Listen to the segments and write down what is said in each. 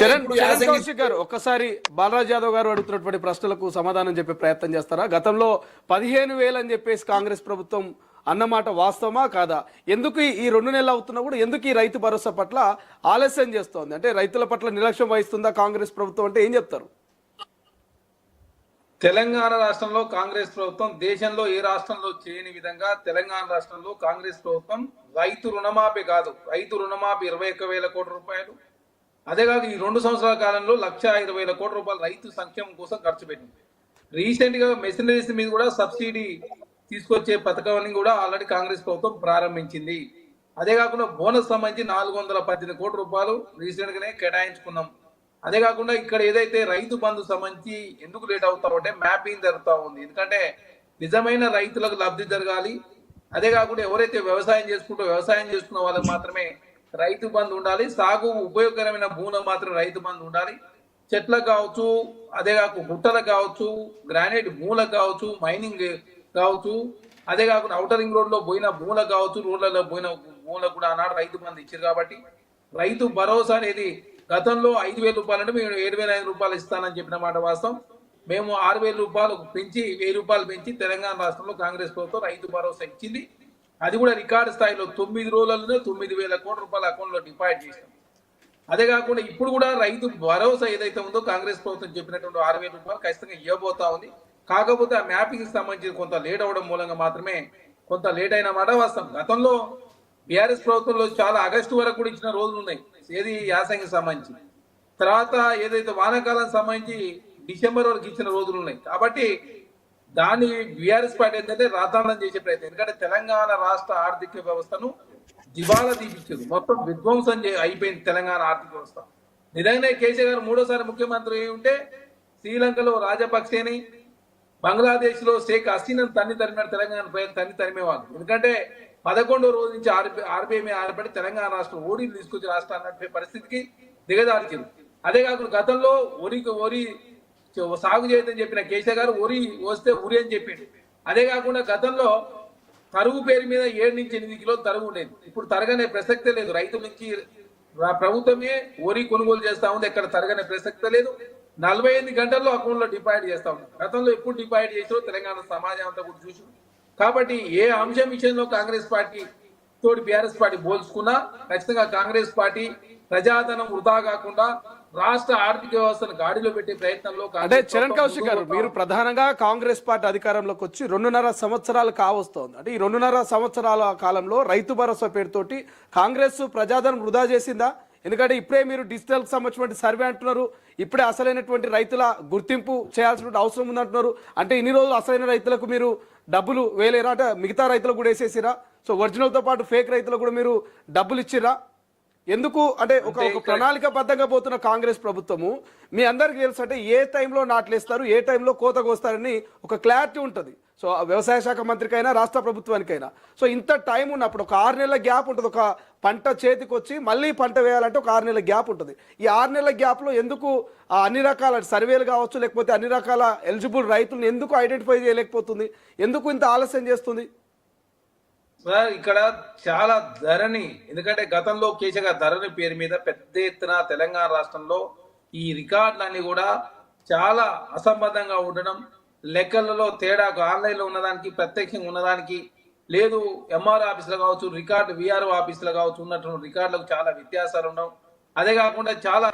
చరణ్ కౌశిక్ గారు ఒక్కసారి బాలరాజ్ యాదవ్ గారు అడుగుతున్నటువంటి ప్రశ్నలకు సమాధానం చెప్పే ప్రయత్నం చేస్తారా? గతంలో 15,000 అని చెప్పేసి కాంగ్రెస్ ప్రభుత్వం అన్నమాట వాస్తవమా కాదా? ఎందుకు ఈ 2 నెలలు అవుతున్నా కూడా ఎందుకు ఈ రైతు భరోసా పట్ల ఆలస్యం చేస్తోంది? అంటే రైతుల పట్ల నిర్లక్ష్యం వహిస్తుందా కాంగ్రెస్ ప్రభుత్వం అంటే ఏం చెప్తారు? తెలంగాణ రాష్ట్రంలో కాంగ్రెస్ ప్రభుత్వం దేశంలో ఏ రాష్ట్రంలో చేయని విధంగా తెలంగాణ రాష్ట్రంలో కాంగ్రెస్ ప్రభుత్వం రైతు రుణమాఫీ కాదు, రైతు రుణమాఫీ 21,000 కోట్ల రూపాయలు, అదేకాక ఈ 2 సంవత్సరాల కాలంలో 1,20,000 కోట్ల రూపాయలు రైతు సంక్షేమం కోసం ఖర్చు పెట్టింది. రీసెంట్ గా మెషినరీస్ మీద కూడా సబ్సిడీ తీసుకొచ్చే పథకాన్ని కూడా ఆల్రెడీ కాంగ్రెస్ ప్రభుత్వం ప్రారంభించింది. అదే కాకుండా బోనస్ సంబంధించి 418 కోట్ల రూపాయలు రీసెంట్ గానే కేటాయించుకున్నాం. అదే కాకుండా ఇక్కడ ఏదైతే రైతు బంధు సంబంధించి ఎందుకు లేట్ అవుతావు అంటే మ్యాపింగ్ జరుగుతూ ఉంది. ఎందుకంటే నిజమైన రైతులకు లబ్ధి జరగాలి. అదే కాకుండా ఎవరైతే వ్యవసాయం చేసుకున్న వాళ్ళకి మాత్రమే రైతు బంధు ఉండాలి. సాగు ఉపయోగకరమైన భూములకు మాత్రం రైతు బంధు ఉండాలి. చెట్లకు కావచ్చు, అదే కాకుండా గుట్టలకు కావచ్చు, గ్రానైట్ భూములకు కావచ్చు, మైనింగ్ కావచ్చు, అదే కాకుండా ఔటర్ రింగ్ రోడ్ లో పోయిన భూములకు కావచ్చు, రోడ్లలో పోయిన భూములకు కూడా ఆనాడు రైతు బంధు ఇచ్చారు. కాబట్టి రైతు భరోసా అనేది గతంలో 5,000 రూపాయలు అంటే మేము 7,500 రూపాయలు ఇస్తానని చెప్పిన మాట వాస్తవం. మేము 6,000 రూపాయలు పెంచి 1,000 రూపాయలు పెంచి తెలంగాణ రాష్ట్రంలో కాంగ్రెస్ ప్రభుత్వం రైతు భరోసా ఇచ్చింది. అది కూడా రికార్డు స్థాయిలో 9 రోజులలో 9,000 కోట్ల రూపాయల అకౌంట్ లో డిపాజిట్ చేసాం. అదే కాకుండా ఇప్పుడు కూడా రైతు భరోసా ఏదైతే ఉందో కాంగ్రెస్ ప్రభుత్వం చెప్పినటువంటి 6,000 రూపాయలు ఖచ్చితంగా ఇవ్వబోతా ఉంది. కాకపోతే ఆ మ్యాపింగ్ సంబంధించి కొంత లేట్ అవ్వడం మూలంగా మాత్రమే కొంత లేట్ అయిన మాట వాస్తవం. గతంలో బీఆర్ఎస్ ప్రభుత్వంలో చాలా ఆగస్టు వరకు కూడా ఇచ్చిన రోజులు ఉన్నాయి, ఏది యాసంగి సంబంధించి. తర్వాత ఏదైతే వానాకాలం సంబంధించి డిసెంబర్ వరకు ఇచ్చిన రోజులు ఉన్నాయి. కాబట్టి దాన్ని బీఆర్ఎస్ పార్టీ ఏంటంటే రాతాండం చేసే ప్రయత్నం. ఎందుకంటే తెలంగాణ రాష్ట్ర ఆర్థిక వ్యవస్థను దివాలా తీపించారు, మొత్తం విధ్వంసం అయిపోయింది తెలంగాణ ఆర్థిక వ్యవస్థ. నిజంగానే కేసీఆర్ గారు 3వ సారి ముఖ్యమంత్రి అయి ఉంటే శ్రీలంకలో రాజపక్సేని, బంగ్లాదేశ్ లో షేక్ హసీనాను తరిమినాడు తెలంగాణ ప్రజలు తరిమేవాళ్ళు. ఎందుకంటే 11వ రోజు నుంచి ఆర్బీఐ మీద ఆధారపడి తెలంగాణ రాష్ట్రం ఓడిని తీసుకొచ్చి రాష్ట్రాన్ని పరిస్థితికి దిగజార్చింది. అదే కాకుండా గతంలో వరి సాగు చేయదని చెప్పిన కేసీఆర్ గారు వరి వస్తే ఉరి అని చెప్పిండు. అదే కాకుండా గతంలో తరుగు పేరు మీద 7 నుంచి 8 కిలోలు తరుగు ఉండేది. ఇప్పుడు తరగనే ప్రసక్తే లేదు. రైతుల నుంచి ప్రభుత్వమే వరి కొనుగోలు చేస్తా ఉంది, ఎక్కడ తరగనే ప్రసక్తే లేదు. 48 గంటల్లో అకౌంట్ లో డిపాజిట్ చేస్తా ఉంది. గతంలో ఎప్పుడు డిపాజిట్ చేసారో తెలంగాణ సమాజం అంతా కూడా చూసి. కాబట్టి ఏ అంశం విషయంలో కాంగ్రెస్ పార్టీ తోటి బీఆర్ఎస్ పార్టీ పోల్చుకున్నా ఖచ్చితంగా కాంగ్రెస్ పార్టీ ప్రజాధనం వృధా కాకుండా రాష్ట్ర ఆర్థిక వ్యవస్థను గాడిలో పెట్టే ప్రయత్నంలో. అంటే చరణ్ కౌశిక్ గారు, మీరు ప్రధానంగా కాంగ్రెస్ పార్టీ అధికారంలోకి వచ్చి 2.5 సంవత్సరాలు కావస్తోంది. అంటే ఈ 2.5 సంవత్సరాల కాలంలో రైతు భరోసా పేరుతోటి కాంగ్రెస్ ప్రజాధనం వృధా చేసిందా? ఎందుకంటే ఇప్పుడే మీరు డిజిటల్ సంబంధించిన సర్వే అంటున్నారు, ఇప్పుడే అసలైనటువంటి రైతుల గుర్తింపు చేయాల్సినటువంటి అవసరం ఉందంటున్నారు. అంటే ఇన్ని రోజులు అసలైన రైతులకు మీరు డబ్బులు వేయలేరా? అంటే మిగతా రైతులకు కూడా వేసేసిరా? సో ఒరిజినల్తో పాటు ఫేక్ రైతులకు కూడా మీరు డబ్బులు ఇచ్చిరా? ఎందుకు అంటే ఒక ప్రణాళికాబద్ధంగా పోతున్న కాంగ్రెస్ ప్రభుత్వము మీ అందరికీ తెలుసు అంటే ఏ టైంలో నాట్లేస్తారు, ఏ టైంలో కోత కోస్తారని ఒక క్లారిటీ ఉంటుంది. సో వ్యవసాయ శాఖ మంత్రికైనా రాష్ట్ర ప్రభుత్వానికైనా. సో ఇంత టైం ఉన్నప్పుడు ఒక 6 నెలల గ్యాప్ ఉంటుంది. ఒక పంట చేతికి వచ్చి మళ్ళీ పంట వేయాలంటే ఒక 6 నెలల గ్యాప్ ఉంటుంది. ఈ 6 నెలల గ్యాప్లో ఎందుకు అన్ని రకాల సర్వేలు కావచ్చు, లేకపోతే అన్ని రకాల ఎలిజిబుల్ రైతులను ఎందుకు ఐడెంటిఫై చేయలేకపోతుంది? ఎందుకు ఇంత ఆలస్యం చేస్తుంది? సార్ ఇక్కడ చాలా ధరణి, ఎందుకంటే గతంలో కేసీఆర్ ధరణి పేరు మీద పెద్ద ఎత్తున తెలంగాణ రాష్ట్రంలో ఈ రికార్డులన్నీ కూడా చాలా అసంబద్ధంగా ఉండడం, లెక్కలలో తేడాకు ఆన్లైన్లో ఉన్నదానికి ప్రత్యక్షంగా ఉన్నదానికి లేదు, ఎంఆర్ ఆఫీసులో కావచ్చు, రికార్డు విఆర్ఓ ఆఫీసులో కావచ్చు ఉన్నటువంటి రికార్డులకు చాలా వ్యత్యాసాలు ఉండడం. అదే కాకుండా చాలా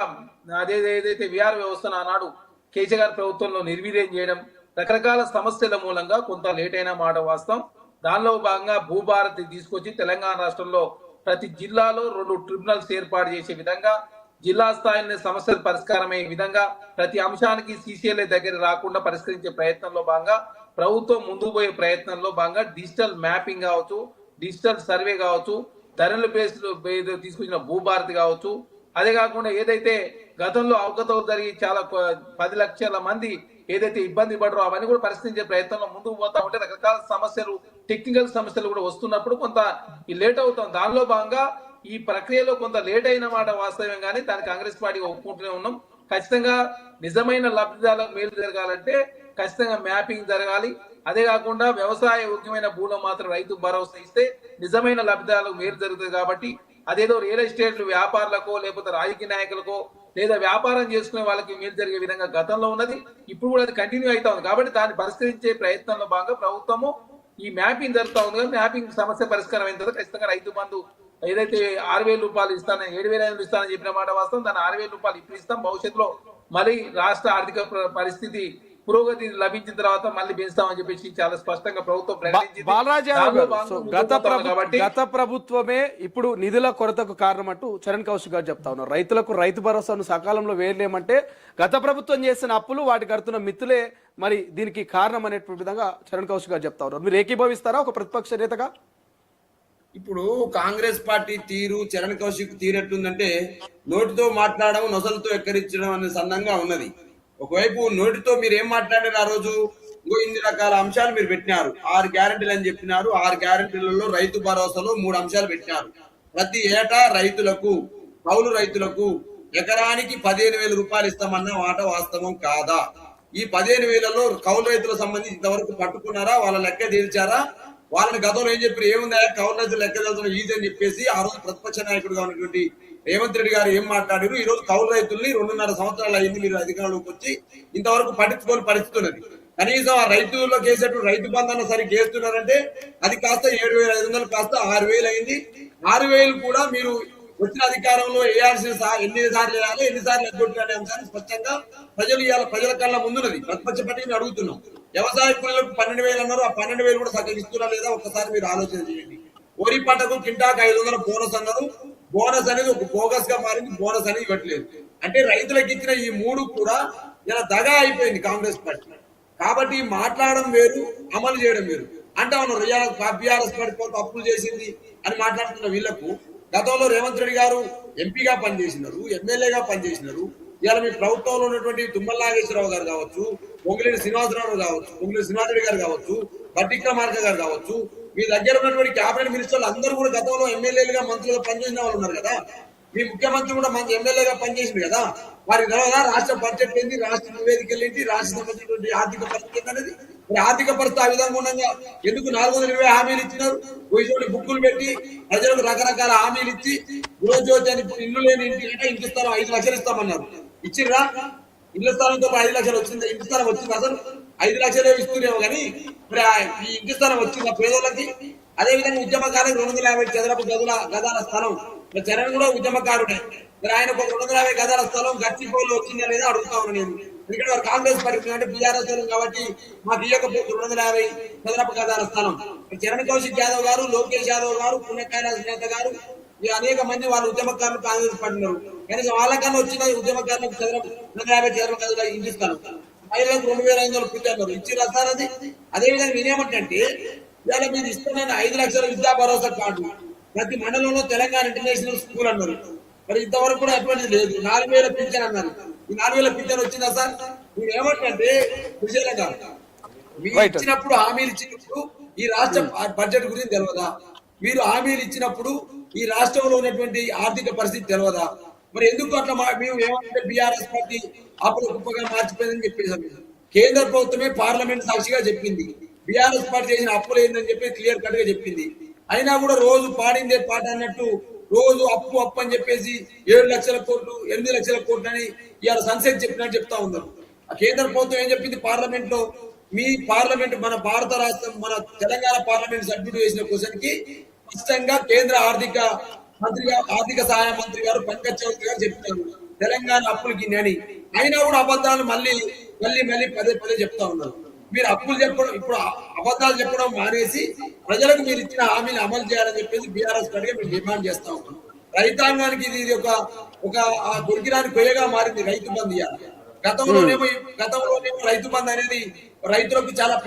ఏదైతే విఆర్ వ్యవస్థను ఆనాడు కేసీఆర్ ప్రభుత్వంలో నిర్వీర్యం చేయడం, రకరకాల సమస్యల మూలంగా కొంత లేట్ అయిన మాట వాస్తవం. దానిలో భాగంగా భూభారతి తీసుకొచ్చి తెలంగాణ రాష్ట్రంలో ప్రతి జిల్లాలో 2 ట్రిబ్యునల్స్ ఏర్పాటు చేసే విధంగా, జిల్లా స్థాయిలో సమస్యలు పరిష్కారమయ్యే విధంగా, ప్రతి అంశానికి సీసీఎల్ఏ దగ్గర రాకుండా పరిష్కరించే ప్రయత్నంలో భాగంగా ప్రభుత్వం ముందుకు పోయే ప్రయత్నంలో భాగంగా డిజిటల్ మ్యాపింగ్ కావచ్చు, డిజిటల్ సర్వే కావచ్చు, ధరల బేస్లో తీసుకొచ్చిన భూభారతి కావచ్చు. అదే కాకుండా ఏదైతే గతంలో అవకతవకలు జరిగి చాలా 10 లక్షల మంది ఏదైతే ఇబ్బంది పడరో అవన్నీ కూడా పరిష్కరించే ప్రయత్నంలో ముందుకు పోతా ఉంటే రకరకాల సమస్యలు, టెక్నికల్ సమస్యలు కూడా వస్తున్నప్పుడు కొంత లేట్ అవుతాం. దానిలో భాగంగా ఈ ప్రక్రియలో కొంత లేట్ అయిన మాట వాస్తవం, కానీ దాన్ని కాంగ్రెస్ పార్టీ ఒప్పుకుంటూనే ఉన్నాం. ఖచ్చితంగా నిజమైన లబ్ధిదారులకు మేలు జరగాలంటే ఖచ్చితంగా మ్యాపింగ్ జరగాలి. అదే కాకుండా వ్యవసాయ యోగ్యమైన భూములు మాత్రం రైతు భరోసా ఇస్తే నిజమైన లబ్ధిదారులకు మేలు జరుగుతుంది. కాబట్టి అదేదో రియల్ ఎస్టేట్ వ్యాపారులకో లేకపోతే రాజకీయ నాయకులకో లేదా వ్యాపారం చేసుకునే వాళ్ళకి మేలు జరిగే విధంగా గతంలో ఉన్నది, ఇప్పుడు కూడా అది కంటిన్యూ అవుతా ఉంది. కాబట్టి దాన్ని పరిష్కరించే ప్రయత్నంలో భాగంగా ప్రభుత్వము ఈ మ్యాపింగ్ జరుగుతూ ఉంది కదా, మ్యాపింగ్ సమస్య పరిష్కారం అయిన తర్వాత ఖచ్చితంగా రైతు బంధు ఏదైతే 6,000 రూపాయలు ఇస్తానని 7,500 ఇస్తానని చెప్పిన మాట వాస్తవం. దాన్ని 6,000 రూపాయలు ఇప్పుడు ఇస్తాం. భవిష్యత్తులో మళ్ళీ రాష్ట్ర ఆర్థిక పరిస్థితి పురోగతి లభించిన తర్వాత మళ్ళీ పెంచుతామని చెప్పేసి చాలా స్పష్టంగా ప్రభుత్వం ప్రకటించింది. బాలరాజు దానిలో గారు, భాగంగా సో ముందుకు పోతాం కాబట్టి గత ప్రభుత్వమే ఇప్పుడు నిధుల కొరతకు కారణం అంటూ చరణ్ కౌశిక్ గారు చెప్తా ఉన్నారు. రైతులకు రైతు భరోసాను సకాలంలో వేయలేమంటే గత ప్రభుత్వం చేసిన అప్పులు వాటి కడుతున్న మిత్తులే మరి దీనికి కారణం అనేటువంటి విధంగా చరణ్ కౌశిక్ గారు చెప్తా ఉన్నారు. మీరు ఏకీభవిస్తారా ఒక ప్రతిపక్ష నేతగా? ఇప్పుడు కాంగ్రెస్ పార్టీ తీరు చరణ్ కౌశిక్ తీరు ఎట్లుందంటే నోటితో మాట్లాడడం నొసలతో ఎక్కరించడం అనే సందంగా ఉన్నది. ఒకవైపు నోటితో మీరు ఏం మాట్లాడారు ఆ రోజు, ఇన్ని రకాల అంశాలు మీరు పెట్టినారు, 6 గ్యారెంటీలు అని చెప్పినారు. 6 గ్యారెంటీలలో రైతు భరోసాలో 3 అంశాలు పెట్టినారు. ప్రతి ఏటా రైతులకు, కౌలు రైతులకు ఎకరానికి 15,000 రూపాయలు ఇస్తామన్న మాట వాస్తవం కాదా? ఈ 15,000లో కౌలు రైతులకు సంబంధించి ఇంతవరకు పట్టుకున్నారా? వాళ్ళ లెక్క తీర్చారా? వాళ్ళని గతంలో ఏం చెప్పారు, ఏముందా కౌలు రైతులు లెక్క తెలుతున్న ఈజీ అని చెప్పేసి ఆ రోజు ప్రతిపక్ష నాయకుడుగా ఉన్నటువంటి రేవంత్ రెడ్డి గారు ఏం మాట్లాడారు? ఈ రోజు కౌలు రైతుల్ని 2.5 సంవత్సరాలు అయింది మీరు అధికారంలోకి వచ్చి ఇంతవరకు పట్టించుకోని పరిస్థితి ఉన్నది. కనీసం ఆ రైతుల్లో కేసేటువంటి రైతు బంధాన్ని సరిగ్గా వేస్తున్నారంటే అది కాస్త 7,500 కాస్త 6,000 అయింది. 6,000 కూడా మీరు వచ్చిన అధికారంలో వేయాల్సిన ఎన్నిసార్లు వేయాలి, ఎన్నిసార్లు ఎగ్గొట్టాలనే అంశాన్ని స్పష్టంగా ప్రజల కళ్ళ ముందున్నది. ప్రతిపక్ష పార్టీని అడుగుతున్నాం. వ్యవసాయ కూలీలకు 12,000 అన్నారు, ఆ 12,000 కూడా సగం ఇస్తున్నా లేదా ఒక్కసారి మీరు ఆలోచన చేయండి. వరి పంటకు కింటాకు 500 బోనస్ అన్నారు. బోనస్ అనేది ఒక బోగస్ గా మారింది, బోనస్ అనేది ఇవ్వట్లేదు. అంటే రైతులకు ఇచ్చిన ఈ 3 కూడా ఇలా దగా అయిపోయింది కాంగ్రెస్ పార్టీ. కాబట్టి మాట్లాడడం వేరు, అమలు చేయడం వేరు. అంటే మనం బీఆర్ఎస్ పార్టీ కొంత అప్పులు చేసింది అని మాట్లాడుతున్న వీళ్లకు గతంలో రేవంత్ రెడ్డి గారు ఎంపీగా పనిచేసినారు, ఎమ్మెల్యేగా పనిచేసినారు. ఇవాళ మీ ప్రభుత్వంలో ఉన్నటువంటి తుమ్మల నాగేశ్వరరావు గారు కావచ్చు, పొంగులేటి శ్రీనివాసరావు కావచ్చు, పొంగులేటి శ్రీనివాసరెడ్డి గారు కావచ్చు, బట్టిక్రమార్క గారు కావచ్చు, మీ దగ్గర ఉన్నటువంటి క్యాబినెట్ మినిస్టర్లు అందరూ కూడా గతంలో ఎమ్మెల్యేలుగా మంత్రులుగా పనిచేసిన వాళ్ళు ఉన్నారు కదా. మీ ముఖ్యమంత్రి కూడా మంచి ఎమ్మెల్యేగా పనిచేసింది కదా. వారి ద్వారా రాష్ట్ర బడ్జెట్ ఏంటి, రాష్ట్ర నివేదికలు ఏంటి, రాష్ట్ర సంబంధించినటువంటి ఆర్థిక పరిస్థితి అనేది, మరి ఆర్థిక పరిస్థితి ఆ విధంగా ఉండగా ఎందుకు 420 హామీలు ఇచ్చినారు? పోయి బుక్కులు పెట్టి ప్రజలకు రకరకాల హామీలు ఇచ్చి గృహజ్యోతి అని ఇల్లు లేని ఇంటి అంటే ఇంటి స్థలం 5 లక్షలు ఇస్తామన్నారు. ఇచ్చిర్రా? ఇళ్ల స్థలంతో 5 లక్షలు వచ్చింది. ఇంటి స్థలం వచ్చింది అసలు 5 లక్షలే ఇస్తున్నామో కానీ మరి ఈ ఇంటి స్థలం వచ్చింది పేదోళ్ళకి. అదేవిధంగా ఉద్యమకారులకు 250 చదరపు గదాల స్థలం, చరణ్ కూడా ఉద్యమకారుడే. మరి ఆయన 250 గదాల స్థలం గచ్చిపోలో వచ్చిందా లేదా అడుగుతా ఉన్నాను నేను. ఎందుకంటే వారు కాంగ్రెస్ పార్టీ అంటే బీఆర్ఎస్ కాబట్టి మాకు ఇవ్వకపోతే 250 చదరపు గదాల స్థలం. చరణ్ కౌశిక్ యాదవ్ గారు, లోకేష్ యాదవ్ గారు, పుణ్యకైలాస్ నేత గారు, అనేక మంది వాళ్ళు ఉద్యమకారులు కాంగ్రెస్ పార్టీన్నారు. కనీసం వాళ్ళకన్నా వచ్చిన ఉద్యమకారులకు 250 చదరపు గదుల ఇంటి స్థలం, మహిళలకు 2,500 పుట్టారు ఇచ్చి రస్తారు. అది అదేవిధంగా నేనేమంటే ఇవాళ మీరు ఇస్తున్న 5 లక్షల విద్యా భరోసా కార్డు ప్రతి మండలంలో తెలంగాణ ఇంటర్నేషనల్ స్కూల్ అన్నారు. మరి ఇంతవరకు కూడా అటువంటిది లేదు. 4,000 పింఛన్ అన్నారు. ఈ 4,000 పింఛన్ వచ్చిందా సార్? మీరు ఏమంటే విజయనగర్ మీరు ఇచ్చినప్పుడు హామీలు ఇచ్చినప్పుడు ఈ రాష్ట్ర బడ్జెట్ గురించి తెలియదా? మీరు హామీలు ఇచ్చినప్పుడు ఈ రాష్ట్రంలో ఉన్నటువంటి ఆర్థిక పరిస్థితి తెలియదా? మరి ఎందుకు అట్లా మేము ఏమంటే బీఆర్ఎస్ పార్టీ అప్పుడు గొప్పగా మార్చిపోయిందని చెప్పేసాం. కేంద్ర ప్రభుత్వమే పార్లమెంట్ సాక్షిగా చెప్పింది బీఆర్ఎస్ పార్టీ చేసిన అప్పులు ఏందని చెప్పి క్లియర్ కట్ గా చెప్పింది. అయినా కూడా రోజు పాడిందే పాట అన్నట్టు రోజు అప్పు అని చెప్పేసి 7 లక్షల కోట్లు 8 లక్షల కోట్లు అని ఇవాళ సన్సెట్ చెప్పినట్టు చెప్తా ఉన్నారు. ఆ కేంద్ర ప్రభుత్వం ఏం చెప్పింది పార్లమెంట్ లో? మీ పార్లమెంట్ మన భారత రాష్ట్రం మన తెలంగాణ పార్లమెంట్ సభ్యుడు వేసిన క్వశ్చన్ కి స్పష్టంగా కేంద్ర ఆర్థిక సహాయ మంత్రి గారు పంకజ్ చౌదరి గారు చెప్తారు తెలంగాణ అప్పులకి అని. అయినా కూడా అబద్ధాలు మళ్ళీ పదే చెప్తా ఉన్నారు. మీరు అప్పులు చెప్పడం, ఇప్పుడు అబద్ధాలు చెప్పడం మానేసి ప్రజలకు మీరు ఇచ్చిన హామీలు అమలు చేయాలని చెప్పేసి బీఆర్ఎస్ పార్టీగా మేము డిమాండ్ చేస్తా ఉన్నాం. రైతాంగానికి ఇది ఒక దొరికిరాని కొయ్యగా మారింది రైతు బంధు. గతంలోనేమో రైతు బంధు అనేది రైతులకు చాలా